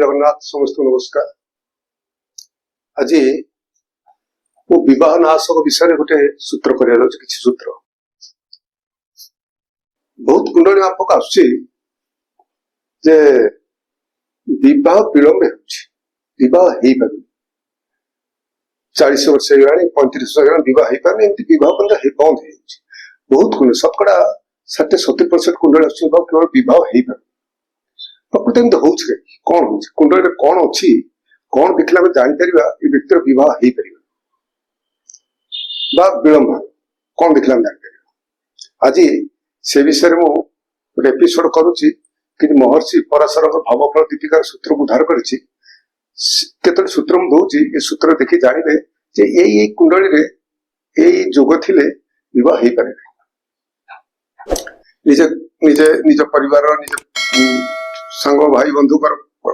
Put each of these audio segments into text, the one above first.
जगन्नाथ समस्त नमस्कार। आज वो विवाह नाशक विषय गोटे सूत्र कर सूत्र बहुत कुंडली आपको आसुचे विवाह विलंब होवाह हो पार 40 वर्ष 35 वर्ष विवाह हो पार विवाह बंद हो बहुत कुंडली शतकड़ा 60-70% कुंडली आस केवल विवाह हो पार प्रकृति एमती हो कौन हो कुंडली कौन अच्छी कौन देखला जापर ये व्यक्तिर विवाह हो पार विलंब कौन देखला जापर आज से विषय में गोटे एपिसोड करुच्ची कि महर्षि पराशर भावफल दीपिकार सूत्र को उद्धार करें सूत्र में दौर ये सूत्र देखी जानवे ये कुंडली रे ये जोग थिले विवाह हो पारे निजे निजे निज परिवार निज सांग भाई बंधु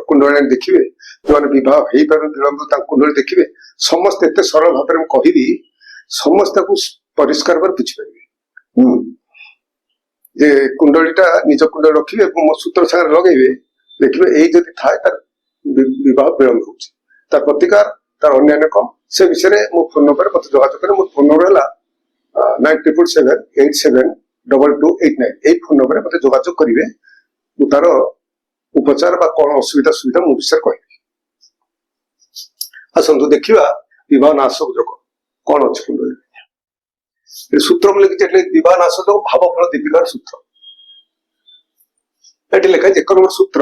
कुंडली देखिए जो मैंने विवाह हो पार विलंब कुंडली देखिए समस्त एत सरल भाव में कहबी समस्त को परिष्कार भाव बुझीपारे जे कुंडलीटा निज कुंडली रखिए मो सूत्र सागर लगे देखिए यही जब थाए तार विवाह विलंब हो प्रतिकार तार अन्य कम से विषय में मो फोन नंबर मत जोगाजोग करें। मो फोन नंबर है 9777872289 यही फोन नंबर मत जोगाजोग करेंगे तार उपचार कौन असुविधा सुविधा मो विषय कह आसतु देखा विवाह नाशक जोग कौन अच्छे कुंडली सूत्र में लिखी विवाह नाशक जोग भावफल दीपिकार सूत्र ये लिखा एक नंबर सूत्र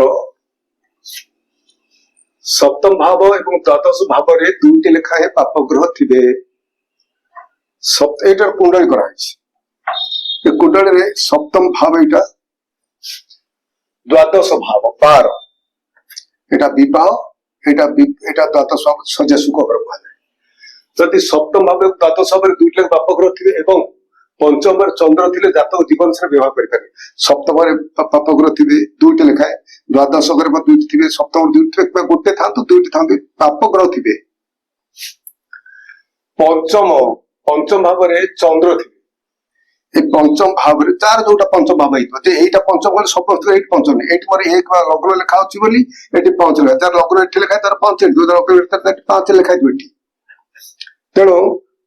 सप्तम भाव एवं द्वादश भाव में दुईटी लेखाएं पाप ग्रह थे यहाँ कुंडली कराई कुंडली सप्तम भाव यहाँ द्वादश भाव 12 यहाँ विवाह यहाँ द्वादश सजा सुख कह जदि सप्तम भाव द्वादश भाव दुईटी लेखा पाप ग्रह थे और पंचम चंद्र थे जातक जीवन से व्यवहार करें सप्तम पाप ग्रह थे दुईटी लेखाएं द्वादश दुईटी थे सप्तम दुईटी थे गोटे था दुईटी था पाप ग्रह थे पंचम भाव में चंद्र थे पंचम भाव में चार जो पंचम भाव यहाँ पंचम समस्त ये पंचम ये मोर एक लग्न लेखा अच्छी ये पांच लेखा जार लग्न ये लेखाए तार 5 लग्न 5 लेखाए तेणु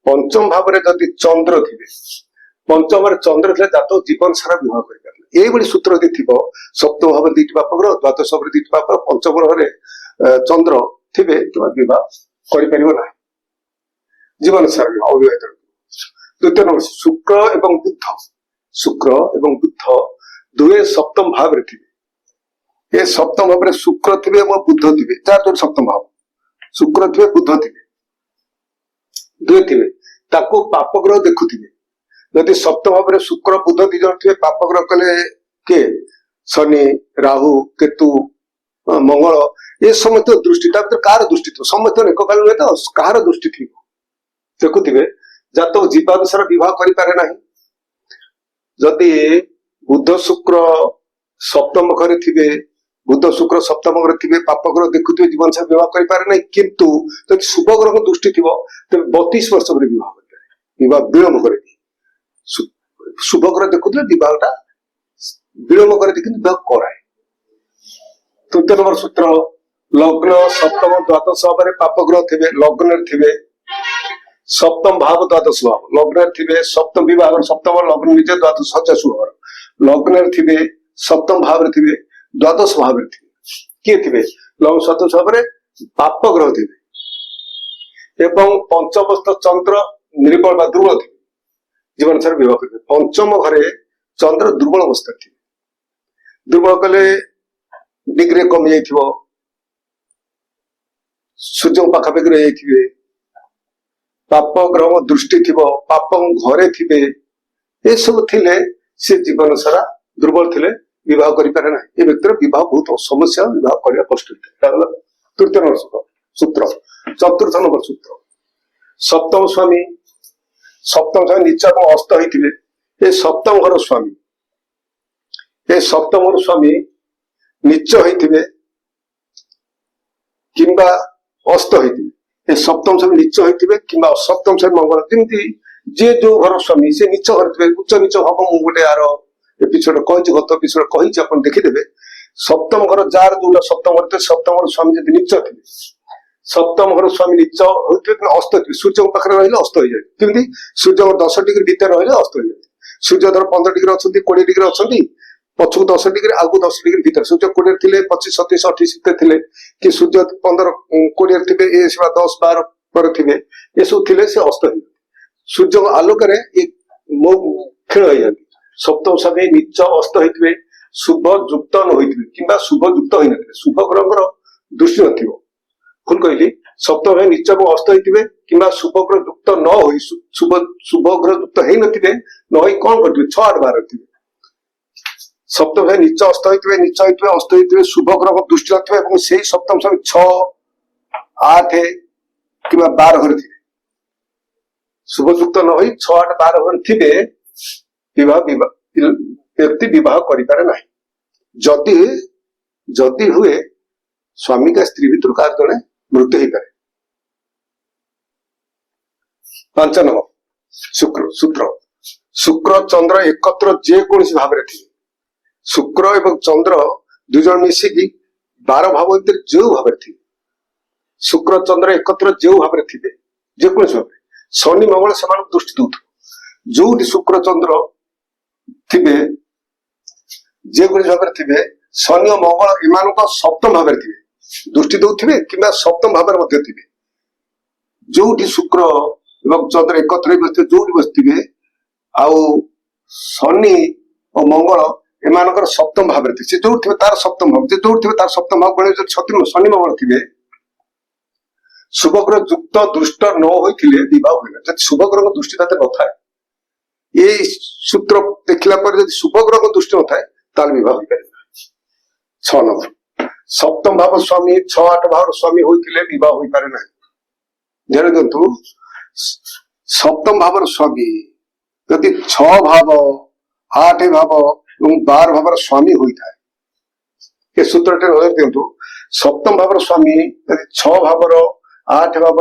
पंचम भाव में जदि चंद्र थे पंचम चंद्र थे जातक जीवन सारा विवाह कर ये सूत्र यदि थी सप्तम भाव दुईटी पाप ग्रह द्वादश भाव दुईटी पाप पंचम ग्रह चंद्र थे कि विवाह कर जीवन सारा अविवाहित। द्वितीय नंबर शुक्र एवं बुध दुए सप्तम भाव रे थे ये सप्तम भाव में शुक्र थे बुध थे चार जो सप्तम भाव शुक्र थे बुध थे दुए थे पाप ग्रह देखुवे यदि सप्तम भाव में शुक्र बुध दी जन थे पाप ग्रह कले के शनि राहु केतु मंगल ये समस्त दृष्टि कार दृष्टि थो समस्त एक काल नुहे तो कार दृष्टि थी देखुवे जातक जीवन सारा विवाह करें जदि बुध शुक्र सप्तम घर थे बुध शुक्र सप्तम घर थे पाप ग्रह देखुवे जीवन सारा विवाह करें किंतु जब शुभ ग्रह दृष्टि थी तेज 32 वर्ष पर विवाह विवाह विलंब कर शुभ ग्रह देखुवे विवाहटा विलंब कर विवाह कराए। तृतीय नंबर सूत्र लग्न सप्तम द्वादश भाव में पाप ग्रह थे लग्न थे सप्तम भाव द्वादश भाव लग्न थे सप्तम विवाह सप्तम लग्न निजे द्वादश सजा सुख लग्न थे सप्तम भाव थे द्वादश भाव थे किए थे लग्न सप्तम भाव में पाप ग्रह थे एवं पंचमस्थ चंद्र निर्बल बा दुर्बल थे जीवन सारा विवाह करेंगे। पंचम घरे चंद्र दुर्बल अवस्था थे दुर्बल कले डिग्री कमी जाइथिबो सूर्य पाखापाखि रही जाइथिबे पाप ग्रह दृष्टि थी पाप घरे थे ये सब थिले से जीवन सारा दुर्बल थे विवाह करें ये व्यक्तिर विवाह बहुत समस्या विवाह करने कष्ट होता है। तृतीय नंबर सूत्र चतुर्थ नंबर सूत्र सप्तम स्वामी नीच अस्त होते ये सप्तम घर स्वामी ये सप्तम घर स्वामी नीच होते कि अस्त होते ये सप्तम समय नीच होते कि सप्तम समय मंगल जमी जे जो घर स्वामी से नीच घर थे उच्च नीच हम गोटे यार एपिसोड कही गत एपिसोड कही देखीदे सप्तम घर जार जो सप्तम घर सप्तम घर स्वामी जब नीच थे सप्तम घर स्वामी नीच होते अस्त थे सूर्य पाखे रही अस्त हो जाए कमी सूर्य 10 डिग्री भितर रही अस्त हो जाए सूर्य धर 15 डिग्री अच्छा 20 डिग्री अच्छा पछक 10 डिग्री आगु 10 डिग्री भीतर सूर्य 20 थे 25 27 28 थे कि सूर्य 15 20 थे 10 12 पर थे ये सब थे से अस्त हो सूर्य आलोक क्षीण हो जाती सप्तम समय नीच अस्त होते शुभ युक्त न होते कि शुभ युक्त हो शुभ ग्रह दृष्टि न भूल कहली सप्तम है नीच को अस्त होते कि शुभ ग्रह युक्त न हो शुभ ग्रह युक्त हो न कौन करेंगे 6 8 12 थे सप्तम है नीच अस्त होते नीच होते अस्त होते शुभ ग्रह दृष्टि न से सप्तम समय 6 8 कि 12 घर थे शुभ युक्त न हो 6 8 12 घर थे व्यक्ति विवाह करें ना जदि जदि हुए स्वामी का स्त्री भितर कार जड़े मृत्यु हो पाए 5 नंबर शुक्र सूत्र शुक्र चंद्र एकत्र जेकोसी भाव थे शुक्र एवं चंद्र दुज मिसिकी 12 भाव भर जो भाव थे शुक्र चंद्र एकत्र जो भाव थे जेकोसी भाव शनि मंगल से दृष्टि दौथ जो शुक्र चंद्र थे जेकोसी भाव थे शनि और मंगल एम सप्तम भाव थे दृष्टि दौथे कि सप्तम भाव थे जो शुक्र एवं चंद्र एकत्र बसते जो बसते आउ शनि और मंगल एम सप्तम भाव थे जो थे तार सप्तम भाव जो थे तार सप्तम भाव गण शनि मंगल थे शुभ ग्रह युक्त दृष्ट न होते विवाह हुए शुभ ग्रह दृष्टि ताते न था ये सूत्र देखला पर यदि शुभ ग्रह दृष्टि न था ताल विवाह हो पारे 6 नंबर सप्तम भाव स्वामी 6 8 भाव स्वामी होते विवाह हो पारे ना ध्यान दिंतु सप्तम भाव स्वामी यदि 6 भाव 8 भाव और 12 भाव स्वामी होता है ये सूत्र नजर दिंतु सप्तम भाव स्वामी यदि 6 भाव 8 भाव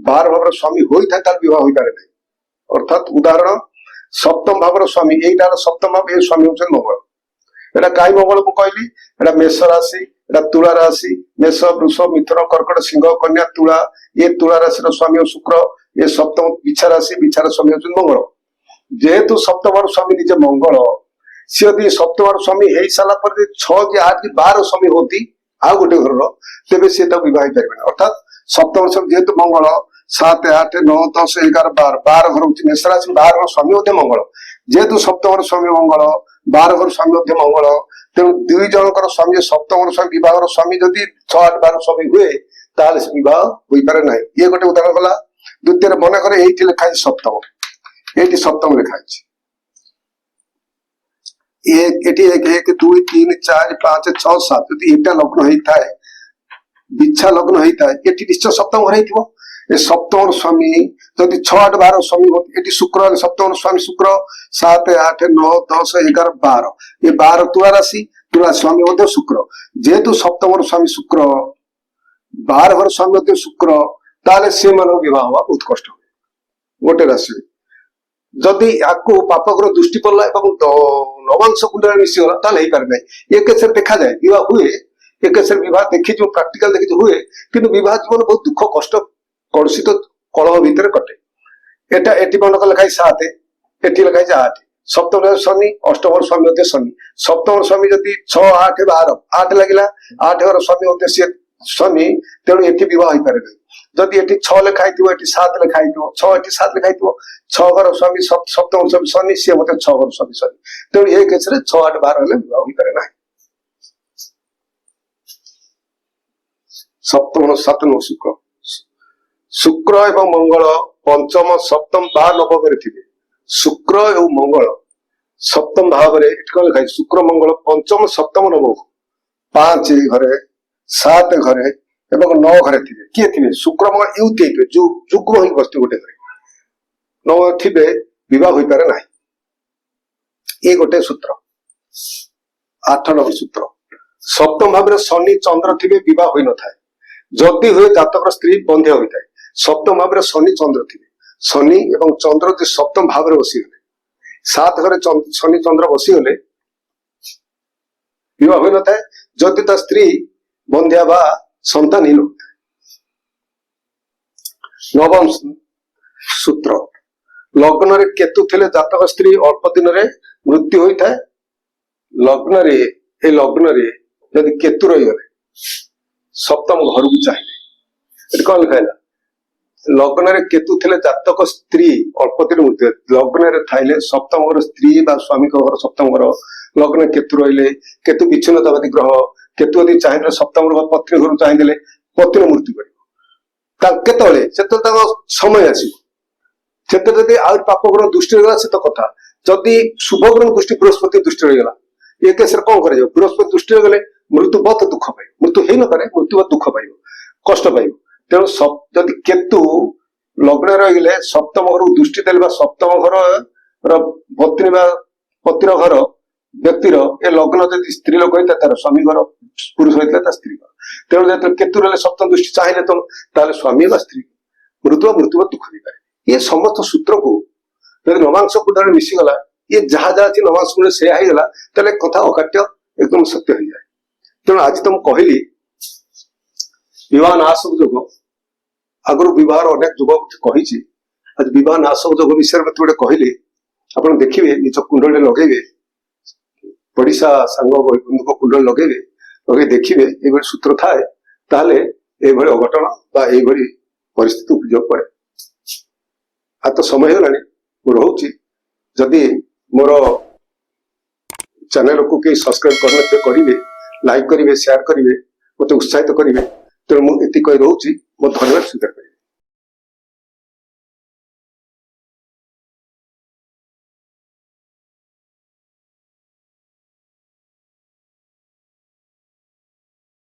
12 भाव स्वामी होता है विवाह हो पारे ना अर्थात उदाहरण सप्तम भाव स्वामी यहीटार सप्तम भाव ये स्वामी होते मंगल एटा कई मंगल को कहली एटा मेष राशि एटा तुला राशि मेष वृष मिथुन कर्कट सिंह कन्या तुला ये तुला राशि स्वामी शुक्र ये सप्तम बिछा राशि बिछार स्वामी होते मंगल जेहेतु सप्तम स्वामी निजे मंगल सी यदि सप्तम स्वामी हो सारा 6 कि 8 कि 12 स्वामी होती आ गोटे घर तेज सी विवाह पारे अर्थात सप्तम स्वामी जेहेतु मंगल 7 8 9 10 11 12 घर होती मेष राशि 12 घर स्वामी होते मंगल जेहेतु सप्तम स्वामी मंगल 12 घर स्वामी होते मंगल तेणु 2 जनकर स्वामी सप्तम स्वामी विवाह स्वामी जदि 6 8 12 स्वामी हुए ताले विवाह हो पारे ना ये गोटे उदाहरण गला द्वितीय मन कर ये लिखाई सप्तम ये सप्तम लिखाई 1 1 2 3 4 5 6 7 यदि एटा लग्न होता है बिछा लग्न होता है ये निश्चय सप्तम घर हो सप्तम स्वामी जदि 6 8 12 स्वामी होती शुक्र सप्तम स्वामी शुक्र 7 8 9 10 11 12 ये 12 तुला राशि तुला स्वामी होते शुक्र जेहेतु सप्तम स्वामी शुक्र 12 घर स्वामी होते शुक्र ताले से मान विवाह हवा बहुत कष्ट हुए गोटे राशि जदि आपको पापग्रह दृष्टि पड़ला नवांश कुंडल मिसीगला ताले ही पारे ना ये केस देखा जाए विवाह हुए ये केस विवाह देखी जो प्राक्टिकल देखी हुए कि विवाह जीवन बहुत दुख कष्ट कलुषित कलह भितर कटे एटा एटी मन लिखाई 7 एटी लिखाई 8 सप्तम शनि अष्टम स्वामी होते शनि सप्तम स्वामी जदि 6 8 12 8 लगिला 8 घर स्वामी होते सी शनि तेणु ये विवाह हो पारे ना जदि ये 6 लिखाई 7 लिखाई 6 एटी 7 लिखाई 6 घर स्वामी सप्तम स्वामी शनि सी होते 6 घर स्वामी शनि तेणु ये केस 6 8 12 विवाह हो पारे ना सप्तम 7 शुक्र शुक्र एवं मंगल पंचम सप्तम 12 नवम थे शुक्र एवं मंगल सप्तम भाव लिखाई शुक्र मंगल पंचम सप्तम नवम 5 घरे 7 घरे एवं 9 घरे थे किए थे शुक्र मंगल युति जुग्म हो बसते गोटे घरे 9 थे विवाह हो पारे ना ये गोटे सूत्र 8 नंबर सूत्र सप्तम भाव शनि चंद्र थे विवाह हो न था जदि हुए जातक स्त्री बंध्य होता है सप्तम भाव शनि चंद्र थे शनि एवं चंद्र जो सप्तम भाव बसीगले 7 घर शनि चंद्र बसीगले विवाह हो न था ଯଦି ତା ସ୍ତ୍ରୀ ବନ୍ଧ୍ୟା ବା ସନ୍ତାନହୀନ ହୋଇଥାଏ। ନବମ ସୂତ୍ର, ଲଗ୍ନରେ କେତୁ ଥିଲେ ଜାତକ ସ୍ତ୍ରୀ ଅଳ୍ପ ଦିନରେ ମୃତ୍ୟୁ ହୋଇଥାଏ। ଲଗ୍ନରେ ଯଦି କେତୁ ରହିଗଲେ ସପ୍ତମ ଘରକୁ ଚାହିଁଲେ, ଏଠି କଣ ଲେଖା ହେଲା? ଲଗ୍ନରେ କେତୁ ଥିଲେ ଜାତକ ସ୍ତ୍ରୀ ଅଳ୍ପ ଦିନ ମୃତ୍ୟୁ, ଲଗ୍ନରେ ଥାଇଲେ ସପ୍ତମ ଘର ସ୍ତ୍ରୀ ବା ସ୍ୱାମୀଙ୍କ ଘର ସପ୍ତମ ଘର, ଲଗ୍ନରେ କେତୁ ରହିଲେ, କେତୁ ବିଚ୍ଛିନ୍ନତାବାଦୀ ଗ୍ରହ, କେତୁ ଯଦି ଚାହିଁଦେଲେ ସପ୍ତମ ଘର ପତ୍ନୀ ଘରକୁ ଚାହିଁଦେଲେ ପତ୍ନୀ ମୃତ୍ୟୁ କରିବ। କେତେବେଳେ? ସେତେବେଳେ ତାଙ୍କ ସମୟ ଆସିବ। ସେତେବେଳେ ଯଦି ଆହୁରି ପାପ ଗ୍ରହ ଦୃଷ୍ଟି ରହିଗଲା ସେ ତ କଥା, ଯଦି ଶୁଭ ଗ୍ରହ ଦୃଷ୍ଟି ବୃହସ୍ପତି ଦୃଷ୍ଟି ରହିଗଲା ଏ କେସରେ କଣ କରାଯିବ? ବୃହସ୍ପତି ଦୃଷ୍ଟି ରହିଗଲେ ମୃତ୍ୟୁ ବହୁତ ଦୁଃଖ ପାଇବ, ମୃତ୍ୟୁ ହେଇନପାରେ, ମୃତ୍ୟୁ ବହୁତ ଦୁଃଖ ପାଇବ, କଷ୍ଟ ପାଇବ। ତେଣୁ ଯଦି କେତୁ ଲଗ୍ନରେ ରହିଲେ ସପ୍ତମ ଘରକୁ ଦୃଷ୍ଟି ଦେଲେ ବା ସପ୍ତମ ଘରର ପତ୍ନୀ ବା ପତିର ଘର ବ୍ୟକ୍ତିର ଏ ଲଗ୍ନ ଯଦି ସ୍ତ୍ରୀ ଲୋକ ହେଇଥାଏ ତାର ସ୍ୱାମୀ ଘର, ପୁରୁଷ ହେଇଥିଲା ତା ସ୍ତ୍ରୀ ଘର। ତେଣୁ ଯେତେବେଳେ କେତୁ ରହିଲେ ସପ୍ତମ ଦୃଷ୍ଟି ଚାହିଁଲେ ତ ତାହେଲେ ସ୍ୱାମୀ ବା ସ୍ତ୍ରୀ ମୃତ୍ୟୁ ଦୁଃଖ ଦେଇପାରେ। ଏ ସମସ୍ତ ସୂତ୍ରକୁ ଯଦି ନବାଂଶ କୁଣ୍ଡଳରେ ମିଶିଗଲା, ଇଏ ଯାହା ଯାହା ଅଛି ନବାଂଶ କୁଣ୍ଡଳରେ ସେୟା ହେଇଗଲା, ତାହେଲେ କଥା ଅକାଟ୍ୟ ଏକଦମ ସତ୍ୟ ହେଇଯାଏ। ତେଣୁ ଆଜି ତ ମୁଁ କହିଲି ବିବାହ ନାଶକ ଯୋଗ, ଆଗରୁ ବିବାହର ଅନେକ ଯୁଗ କହିଛି, ଆଜି ବିବାହ ନାଶକ ଯୋଗ ବିଷୟରେ ମତେ ଗୋଟେ କହିଲି। ଆପଣ ଦେଖିବେ, ନିଜ କୁଣ୍ଡଳରେ ଲଗେଇବେ, ପଡିଶା ସାଙ୍ଗ ବନ୍ଧୁଙ୍କ କୁଣ୍ଡଳରେ ଲଗେଇ ଦେଖିବେ ଏଇଭଳି ସୂତ୍ର ଥାଏ, ତାହେଲେ ଏଇଭଳି ଅଘଟଣ ବା ଏଇଭଳି ପରିସ୍ଥିତି ଉପଯୋଗ ପଡେ। ଆଉ ତ ସମୟ ହେଇଗଲାଣି, ମୁଁ ରହୁଛି। ଯଦି ମୋର ଚ୍ୟାନେଲକୁ କେହି ସବସ୍କ୍ରାଇବ କରିନଥିବେ କରିବେ, ଲାଇକ୍ କରିବେ, ସେୟାର କରିବେ, ମତେ ଉତ୍ସାହିତ କରିବେ। ତେଣୁ ମୁଁ ଏତିକି କହି ରହୁଛି, ମୋ ଧନ୍ୟବାଦ ସ୍ୱୀକାର କରିବେ।